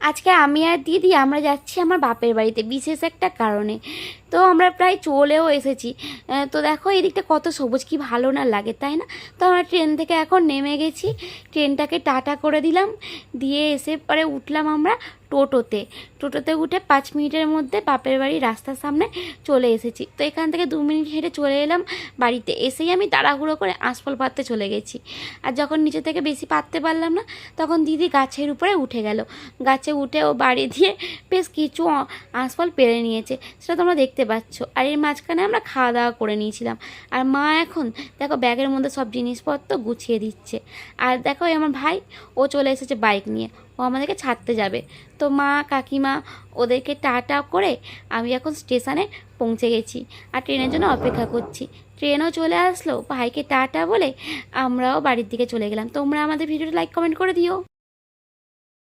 আজকে আমি আর দিদি আমরা যাচ্ছি আমার বাপের বাড়িতে বিশেষ একটা কারণে। তো আমরা প্রায় চলেও এসেছি। তো দেখো এদিকটা কত সবুজ, কি ভালো না লাগে, তাই না? তো আমরা ট্রেন থেকে এখন নেমে গেছি, ট্রেনটাকে টাটা করে দিলাম, দিয়ে এসে পরে উঠলাম আমরা টোটোতে। টোটোতে উঠে 5 মিনিটের মধ্যে বাপের বাড়ির রাস্তার সামনে চলে এসেছি। তো এখান থেকে 2 মিনিট হেঁটে চলে এলাম বাড়িতে। এসেই আমি তাড়াহুড়ো করে আঁশফল পাড়তে চলে গেছি। আর যখন নিচে থেকে বেশি পারতে পারলাম না, তখন দিদি গাছের উপরে উঠে গেল। গাছে উঠে ও বাড়ি দিয়ে বেশ কিছু আঁশফল পেড়ে নিয়েছে, সেটা তোমরা দেখতে পাচ্ছ। আর এর মাঝখানে আমরা খাওয়া দাওয়া করে নিয়েছিলাম। আর মা এখন দেখো ব্যাগের মধ্যে সব জিনিসপত্র গুছিয়ে দিচ্ছে। আর দেখো এই আমার ভাই, ও চলে এসেছে বাইক নিয়ে, ও আমাদেরকে ছাড়তে যাবে। তো মা কাকিমা ওদেরকে টাটা করে আমি এখন স্টেশনে পৌঁছে গেছি আর ট্রেনের জন্য অপেক্ষা করছি। ট্রেনও চলে আসলো, ভাইকে টাটা বলে আমরাও বাড়ির দিকে চলে গেলাম। তোমরা আমাদের ভিডিওটা লাইক কমেন্ট করে দিও।